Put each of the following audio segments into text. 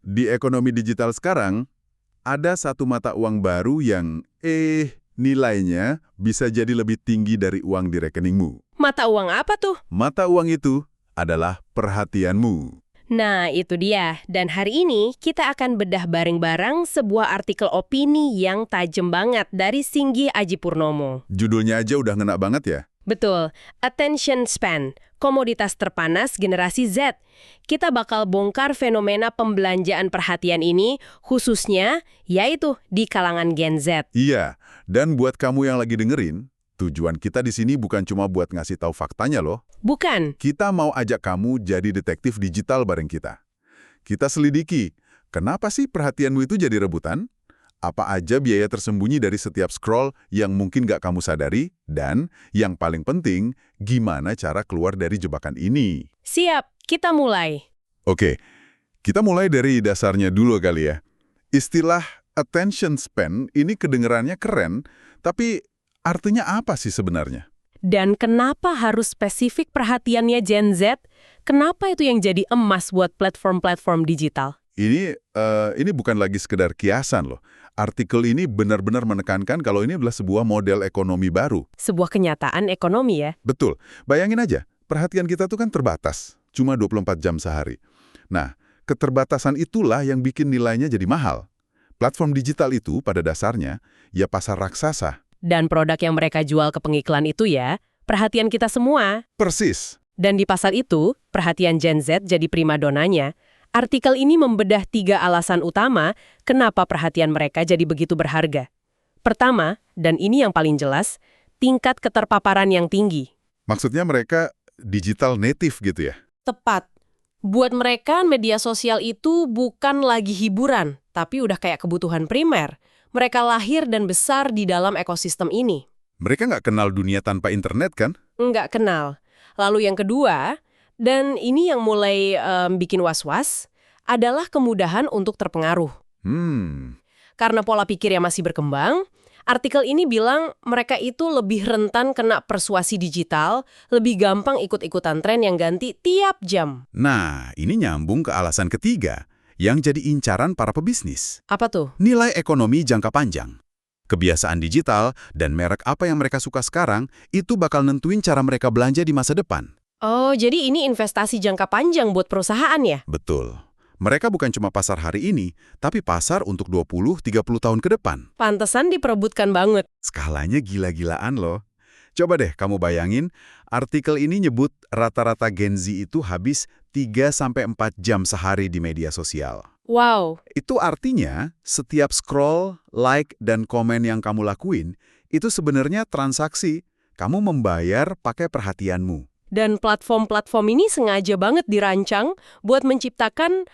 Di ekonomi digital sekarang, ada satu mata uang baru yang, nilainya bisa jadi lebih tinggi dari uang di rekeningmu. Mata uang apa tuh? Mata uang itu adalah perhatianmu. Nah, itu dia. Dan hari ini kita akan bedah bareng-bareng sebuah artikel opini yang tajam banget dari Singgi Aji Purnomo. Judulnya aja udah ngena banget ya? Betul, attention span, komoditas terpanas generasi Z. Kita bakal bongkar fenomena pembelanjaan perhatian ini, khususnya yaitu di kalangan Gen Z. Iya, dan buat kamu yang lagi dengerin, tujuan kita di sini bukan cuma buat ngasih tahu faktanya loh. Bukan? Kita mau ajak kamu jadi detektif digital bareng kita. Kita selidiki, kenapa sih perhatianmu itu jadi rebutan? Apa aja biaya tersembunyi dari setiap scroll yang mungkin nggak kamu sadari? Dan yang paling penting, gimana cara keluar dari jebakan ini? Siap, kita mulai. Oke, kita mulai dari dasarnya dulu kali ya. Istilah attention span ini kedengerannya keren, tapi artinya apa sih sebenarnya? Dan kenapa harus spesifik perhatiannya Gen Z? Kenapa itu yang jadi emas buat platform-platform digital? Ini bukan lagi sekedar kiasan loh. Artikel ini benar-benar menekankan kalau ini adalah sebuah model ekonomi baru. Sebuah kenyataan ekonomi ya? Betul. Bayangin aja, perhatian kita tuh kan terbatas, cuma 24 jam sehari. Nah, keterbatasan itulah yang bikin nilainya jadi mahal. Platform digital itu pada dasarnya ya pasar raksasa. Dan produk yang mereka jual ke pengiklan itu ya, perhatian kita semua. Persis. Dan di pasar itu, perhatian Gen Z jadi primadonanya. Artikel ini membedah 3 alasan utama kenapa perhatian mereka jadi begitu berharga. Pertama, dan ini yang paling jelas, tingkat keterpaparan yang tinggi. Maksudnya mereka digital native gitu ya? Tepat. Buat mereka, media sosial itu bukan lagi hiburan, tapi udah kayak kebutuhan primer. Mereka lahir dan besar di dalam ekosistem ini. Mereka nggak kenal dunia tanpa internet kan? Nggak kenal. Lalu yang kedua, dan ini yang mulai bikin was-was, adalah kemudahan untuk terpengaruh. Karena pola pikir yang masih berkembang, artikel ini bilang mereka itu lebih rentan kena persuasi digital, lebih gampang ikut-ikutan tren yang ganti tiap jam. Nah, ini nyambung ke alasan ketiga, yang jadi incaran para pebisnis. Apa tuh? Nilai ekonomi jangka panjang. Kebiasaan digital dan merek apa yang mereka suka sekarang, itu bakal nentuin cara mereka belanja di masa depan. Oh, jadi ini investasi jangka panjang buat perusahaan ya? Betul. Mereka bukan cuma pasar hari ini, tapi pasar untuk 20-30 tahun ke depan. Pantesan diperebutkan banget. Skalanya gila-gilaan loh. Coba deh kamu bayangin, artikel ini nyebut rata-rata Gen Z itu habis 3-4 jam sehari di media sosial. Wow. Itu artinya, setiap scroll, like, dan komen yang kamu lakuin, itu sebenarnya transaksi. Kamu membayar pakai perhatianmu. Dan platform-platform ini sengaja banget dirancang buat menciptakan,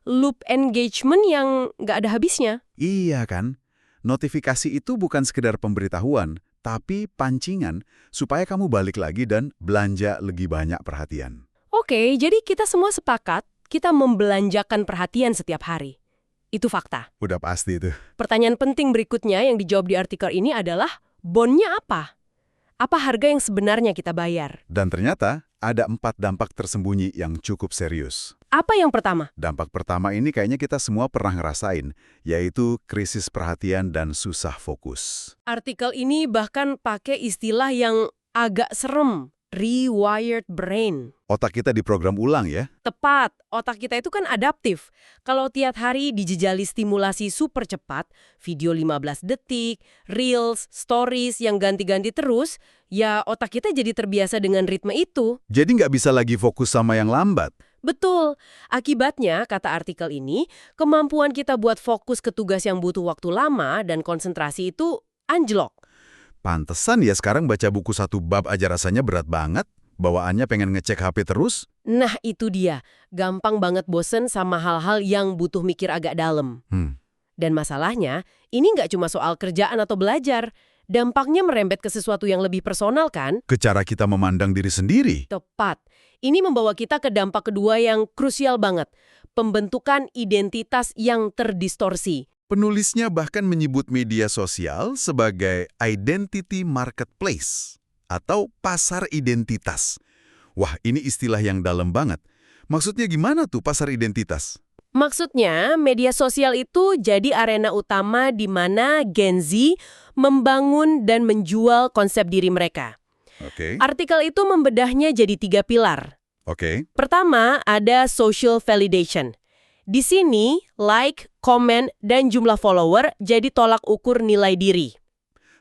loop engagement yang nggak ada habisnya. Iya kan? Notifikasi itu bukan sekedar pemberitahuan, tapi pancingan supaya kamu balik lagi dan belanja lebih banyak perhatian. Oke, jadi kita semua sepakat, kita membelanjakan perhatian setiap hari. Itu fakta. Udah pasti itu. Pertanyaan penting berikutnya yang dijawab di artikel ini adalah, bondnya apa? Apa harga yang sebenarnya kita bayar? Dan ternyata ada 4 dampak tersembunyi yang cukup serius. Apa yang pertama? Dampak pertama ini kayaknya kita semua pernah ngerasain, yaitu krisis perhatian dan susah fokus. Artikel ini bahkan pakai istilah yang agak serem, rewired brain. Otak kita diprogram ulang ya? Tepat, otak kita itu kan adaptif. Kalau tiap hari dijejali stimulasi super cepat, video 15 detik, reels, stories yang ganti-ganti terus, ya otak kita jadi terbiasa dengan ritme itu. Jadi nggak bisa lagi fokus sama yang lambat. Betul. Akibatnya, kata artikel ini, kemampuan kita buat fokus ke tugas yang butuh waktu lama dan konsentrasi itu anjlok. Pantesan ya sekarang baca buku 1 bab aja rasanya berat banget. Bawaannya pengen ngecek HP terus. Nah, itu dia. Gampang banget bosen sama hal-hal yang butuh mikir agak dalam. Dan masalahnya, ini nggak cuma soal kerjaan atau belajar. Dampaknya merembet ke sesuatu yang lebih personal kan? Ke cara kita memandang diri sendiri. Tepat. Ini membawa kita ke dampak kedua yang krusial banget. Pembentukan identitas yang terdistorsi. Penulisnya bahkan menyebut media sosial sebagai identity marketplace atau pasar identitas. Wah, ini istilah yang dalam banget. Maksudnya gimana tuh pasar identitas? Maksudnya, media sosial itu jadi arena utama di mana Gen Z membangun dan menjual konsep diri mereka. Oke. Artikel itu membedahnya jadi 3 pilar. Oke. Pertama, ada social validation. Di sini, like, komen, dan jumlah follower jadi tolak ukur nilai diri.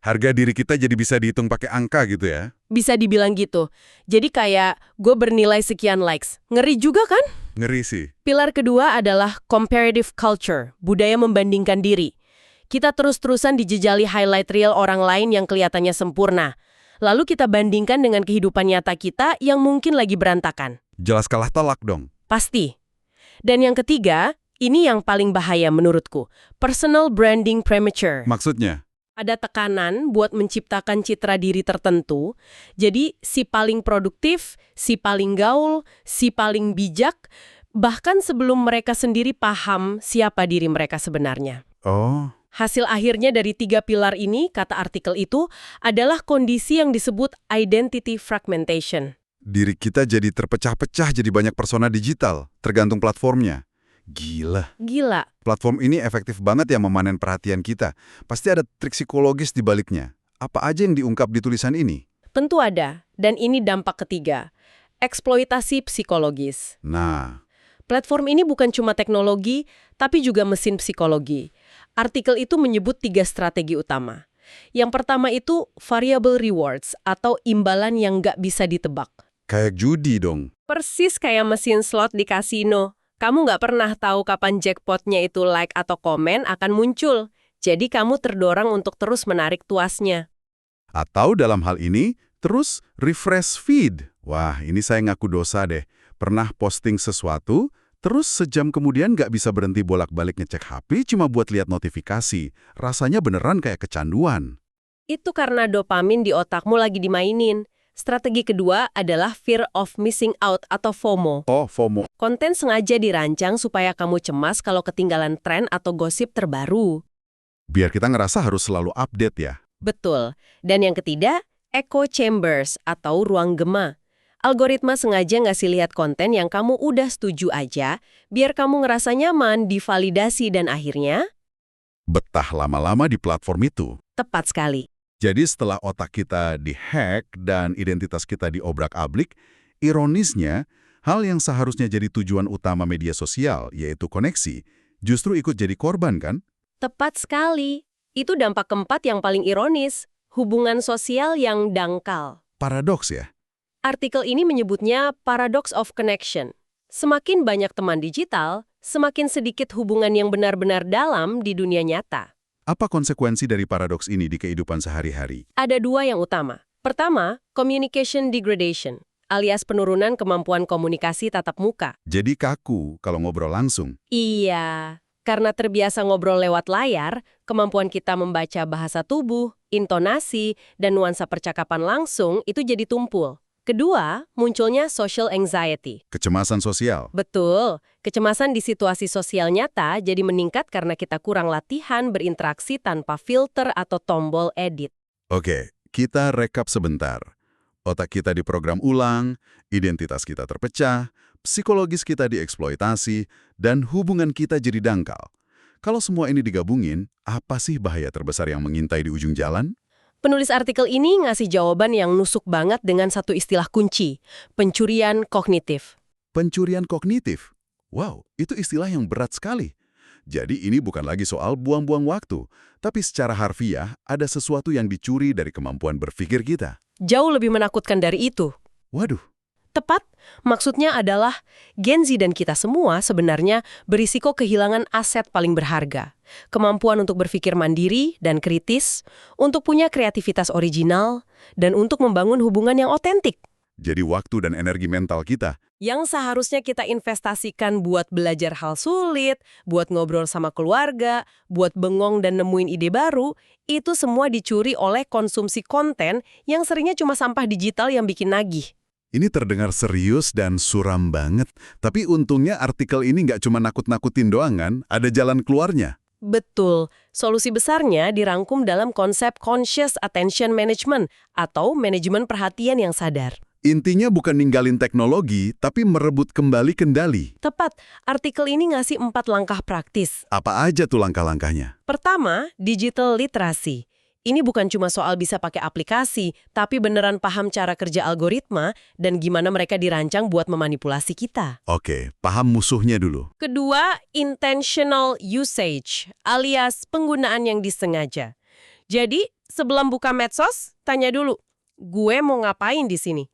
Harga diri kita jadi bisa dihitung pakai angka gitu ya? Bisa dibilang gitu. Jadi kayak, gue bernilai sekian likes. Ngeri juga kan? Ngeri sih. Pilar kedua adalah comparative culture, budaya membandingkan diri. Kita terus-terusan dijejali highlight reel orang lain yang kelihatannya sempurna. Lalu kita bandingkan dengan kehidupan nyata kita yang mungkin lagi berantakan. Jelas kalah telak dong. Pasti. Dan yang ketiga, ini yang paling bahaya menurutku. Personal branding premature. Maksudnya? Ada tekanan buat menciptakan citra diri tertentu. Jadi si paling produktif, si paling gaul, si paling bijak, bahkan sebelum mereka sendiri paham siapa diri mereka sebenarnya. Oh. Hasil akhirnya dari 3 pilar ini, kata artikel itu, adalah kondisi yang disebut identity fragmentation. Diri kita jadi terpecah-pecah jadi banyak persona digital, tergantung platformnya. Gila. Gila. Platform ini efektif banget ya memanen perhatian kita. Pasti ada trik psikologis di baliknya. Apa aja yang diungkap di tulisan ini? Tentu ada, dan ini dampak ketiga. Eksploitasi psikologis. Nah, Platform ini bukan cuma teknologi, tapi juga mesin psikologi. Artikel itu menyebut 3 strategi utama. Yang pertama itu variable rewards, atau imbalan yang nggak bisa ditebak. kayak judi dong. Persis kayak mesin slot di kasino. Kamu nggak pernah tahu kapan jackpotnya itu like atau komen akan muncul. Jadi kamu terdorong untuk terus menarik tuasnya. Atau dalam hal ini, terus refresh feed. Wah, ini saya ngaku dosa deh. Pernah posting sesuatu, terus sejam kemudian nggak bisa berhenti bolak-balik ngecek HP cuma buat lihat notifikasi. Rasanya beneran kayak kecanduan. Itu karena dopamin di otakmu lagi dimainin. Strategi kedua adalah fear of missing out atau FOMO. Oh, FOMO. Konten sengaja dirancang supaya kamu cemas kalau ketinggalan tren atau gosip terbaru. Biar kita ngerasa harus selalu update ya. Betul. Dan yang ketiga, echo chambers atau ruang gema. Algoritma sengaja ngasih lihat konten yang kamu udah setuju aja, biar kamu ngerasa nyaman, divalidasi, dan akhirnya Betah lama-lama di platform itu. tepat sekali. Jadi setelah otak kita dihack dan identitas kita diobrak-abrik, ironisnya, hal yang seharusnya jadi tujuan utama media sosial, yaitu koneksi, justru ikut jadi korban kan? Tepat sekali. Itu dampak keempat yang paling ironis, hubungan sosial yang dangkal. Paradoks ya? Artikel ini menyebutnya paradox of connection. Semakin banyak teman digital, semakin sedikit hubungan yang benar-benar dalam di dunia nyata. Apa konsekuensi dari paradoks ini di kehidupan sehari-hari? Ada 2 yang utama. Pertama, communication degradation, alias penurunan kemampuan komunikasi tatap muka. Jadi kaku kalau ngobrol langsung. Iya, karena terbiasa ngobrol lewat layar, kemampuan kita membaca bahasa tubuh, intonasi, dan nuansa percakapan langsung itu jadi tumpul. Kedua, munculnya social anxiety. Kecemasan sosial. Betul, kecemasan di situasi sosial nyata jadi meningkat karena kita kurang latihan berinteraksi tanpa filter atau tombol edit. Oke, kita rekap sebentar. Otak kita diprogram ulang, identitas kita terpecah, psikologis kita dieksploitasi, dan hubungan kita jadi dangkal. Kalau semua ini digabungin, apa sih bahaya terbesar yang mengintai di ujung jalan? Penulis artikel ini ngasih jawaban yang nusuk banget dengan satu istilah kunci, pencurian kognitif. Pencurian kognitif. Wow, itu istilah yang berat sekali. Jadi ini bukan lagi soal buang-buang waktu, tapi secara harfiah ada sesuatu yang dicuri dari kemampuan berpikir kita. Jauh lebih menakutkan dari itu. Waduh, Tepat, maksudnya adalah Gen Z dan kita semua sebenarnya berisiko kehilangan aset paling berharga. Kemampuan untuk berpikir mandiri dan kritis, untuk punya kreativitas original, dan untuk membangun hubungan yang otentik. jadi waktu dan energi mental kita. Yang seharusnya kita investasikan buat belajar hal sulit, buat ngobrol sama keluarga, buat bengong dan nemuin ide baru, itu semua dicuri oleh konsumsi konten yang seringnya cuma sampah digital yang bikin nagih. Ini terdengar serius dan suram banget, tapi untungnya artikel ini nggak cuma nakut-nakutin doang kan, ada jalan keluarnya. Betul, solusi besarnya dirangkum dalam konsep conscious attention management atau manajemen perhatian yang sadar. Intinya bukan ninggalin teknologi, tapi merebut kembali kendali. Tepat, artikel ini ngasih 4 langkah praktis. Apa aja tuh langkah-langkahnya? Pertama, digital literasi. Ini bukan cuma soal bisa pakai aplikasi, tapi beneran paham cara kerja algoritma dan gimana mereka dirancang buat memanipulasi kita. Oke, paham musuhnya dulu. Kedua, intentional usage, alias penggunaan yang disengaja. Jadi, sebelum buka medsos, tanya dulu, gue mau ngapain di sini?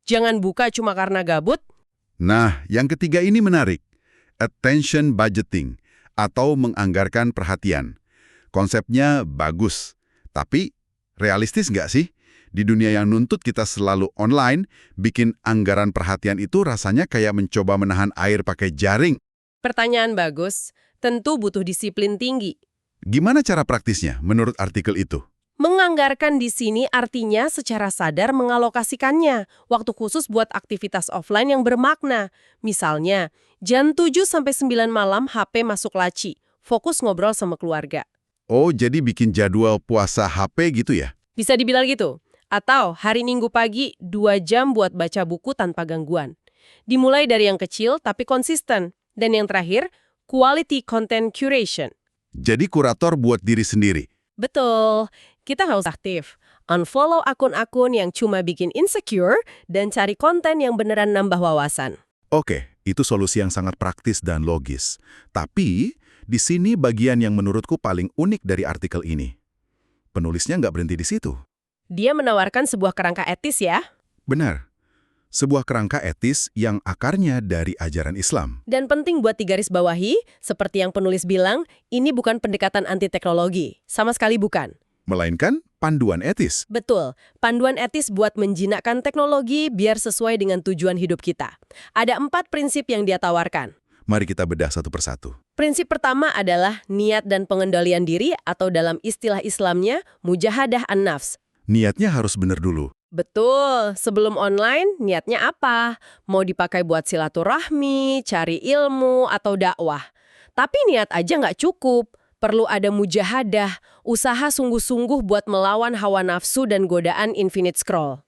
Jangan buka cuma karena gabut. Nah, yang ketiga ini menarik. Attention budgeting, atau menganggarkan perhatian. Konsepnya bagus, tapi realistis nggak sih? Di dunia yang nuntut kita selalu online, bikin anggaran perhatian itu rasanya kayak mencoba menahan air pakai jaring. Pertanyaan bagus, tentu butuh disiplin tinggi. Gimana cara praktisnya menurut artikel itu? Menganggarkan di sini artinya secara sadar mengalokasikannya, waktu khusus buat aktivitas offline yang bermakna. Misalnya, jam 7-9 malam HP masuk laci, fokus ngobrol sama keluarga. Oh, jadi bikin jadwal puasa HP gitu ya? Bisa dibilang gitu. Atau hari Minggu pagi 2 jam buat baca buku tanpa gangguan. Dimulai dari yang kecil tapi konsisten. Dan yang terakhir, quality content curation. Jadi kurator buat diri sendiri. Betul. Kita harus aktif. Unfollow akun-akun yang cuma bikin insecure dan cari konten yang beneran nambah wawasan. Oke, itu solusi yang sangat praktis dan logis. Tapi, di sini bagian yang menurutku paling unik dari artikel ini. Penulisnya nggak berhenti di situ. Dia menawarkan sebuah kerangka etis ya. Benar. Sebuah kerangka etis yang akarnya dari ajaran Islam. Dan penting buat digarisbawahi, seperti yang penulis bilang, ini bukan pendekatan anti teknologi. Sama sekali bukan. Melainkan panduan etis. Betul, panduan etis buat menjinakkan teknologi biar sesuai dengan tujuan hidup kita. Ada 4 prinsip yang dia tawarkan. Mari kita bedah satu persatu. Prinsip pertama adalah niat dan pengendalian diri atau dalam istilah Islamnya, mujahadah an-nafs. Niatnya harus benar dulu. Betul, sebelum online, niatnya apa? Mau dipakai buat silaturahmi, cari ilmu, atau dakwah. Tapi niat aja nggak cukup. Perlu ada mujahadah, usaha sungguh-sungguh buat melawan hawa nafsu dan godaan infinite scroll.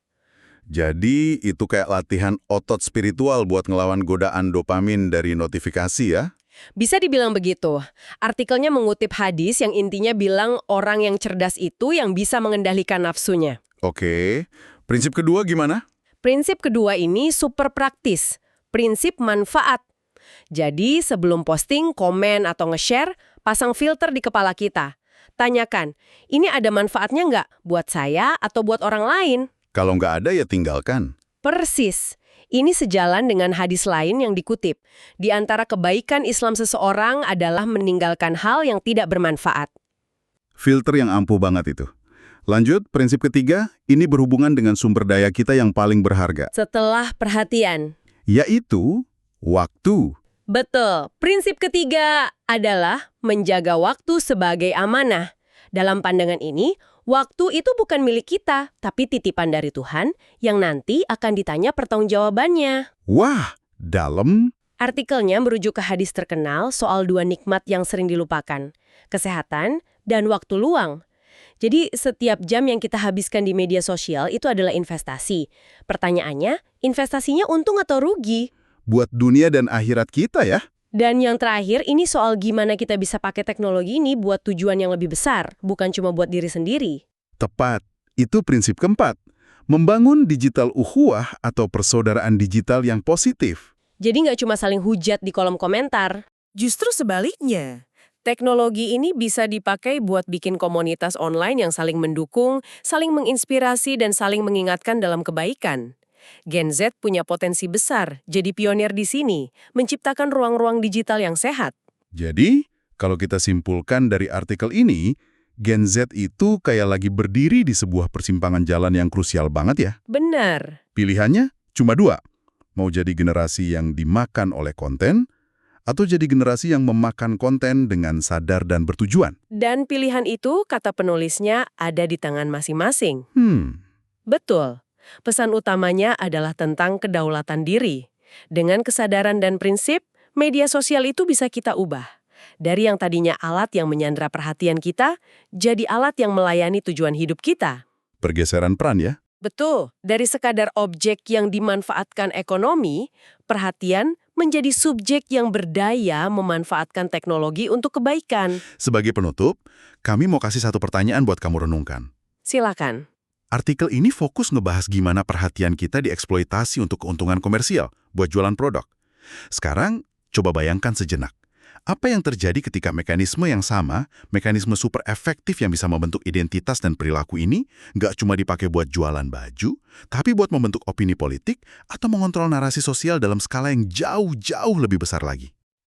Jadi, itu kayak latihan otot spiritual buat ngelawan godaan dopamin dari notifikasi ya? Bisa dibilang begitu. Artikelnya mengutip hadis yang intinya bilang orang yang cerdas itu yang bisa mengendalikan nafsunya. Oke. Prinsip kedua gimana? Prinsip kedua ini super praktis. Prinsip manfaat. Jadi sebelum posting, komen, atau nge-share, pasang filter di kepala kita. Tanyakan, ini ada manfaatnya nggak buat saya atau buat orang lain? Kalau nggak ada ya tinggalkan. Persis. Ini sejalan dengan hadis lain yang dikutip. Di antara kebaikan Islam seseorang adalah meninggalkan hal yang tidak bermanfaat. Filter yang ampuh banget itu. Lanjut, prinsip ketiga, ini berhubungan dengan sumber daya kita yang paling berharga. Setelah perhatian. Yaitu, waktu. Betul. Prinsip ketiga adalah menjaga waktu sebagai amanah. Dalam pandangan ini, waktu itu bukan milik kita, tapi titipan dari Tuhan yang nanti akan ditanya pertanggungjawabannya. Wah, dalam. Artikelnya merujuk ke hadis terkenal soal 2 nikmat yang sering dilupakan, kesehatan dan waktu luang. Jadi setiap jam yang kita habiskan di media sosial itu adalah investasi. Pertanyaannya, investasinya untung atau rugi? Buat dunia dan akhirat kita ya. Dan yang terakhir, ini soal gimana kita bisa pakai teknologi ini buat tujuan yang lebih besar, bukan cuma buat diri sendiri. Tepat. Itu prinsip keempat. Membangun digital ukhuwah atau persaudaraan digital yang positif. Jadi nggak cuma saling hujat di kolom komentar. Justru sebaliknya. Teknologi ini bisa dipakai buat bikin komunitas online yang saling mendukung, saling menginspirasi, dan saling mengingatkan dalam kebaikan. Gen Z punya potensi besar jadi pionir di sini, menciptakan ruang-ruang digital yang sehat. Jadi, kalau kita simpulkan dari artikel ini, Gen Z itu kayak lagi berdiri di sebuah persimpangan jalan yang krusial banget ya. Benar. Pilihannya cuma 2. Mau jadi generasi yang dimakan oleh konten, atau jadi generasi yang memakan konten dengan sadar dan bertujuan. Dan pilihan itu, kata penulisnya, ada di tangan masing-masing. Betul. Pesan utamanya adalah tentang kedaulatan diri. Dengan kesadaran dan prinsip, media sosial itu bisa kita ubah. Dari yang tadinya alat yang menyandera perhatian kita, jadi alat yang melayani tujuan hidup kita. Pergeseran peran ya. Betul, dari sekadar objek yang dimanfaatkan ekonomi, perhatian menjadi subjek yang berdaya memanfaatkan teknologi untuk kebaikan. Sebagai penutup, kami mau kasih satu pertanyaan buat kamu renungkan. Silakan. Artikel ini fokus ngebahas gimana perhatian kita dieksploitasi untuk keuntungan komersial buat jualan produk. Sekarang, coba bayangkan sejenak. Apa yang terjadi ketika mekanisme yang sama, mekanisme super efektif yang bisa membentuk identitas dan perilaku ini, nggak cuma dipakai buat jualan baju, tapi buat membentuk opini politik atau mengontrol narasi sosial dalam skala yang jauh-jauh lebih besar lagi.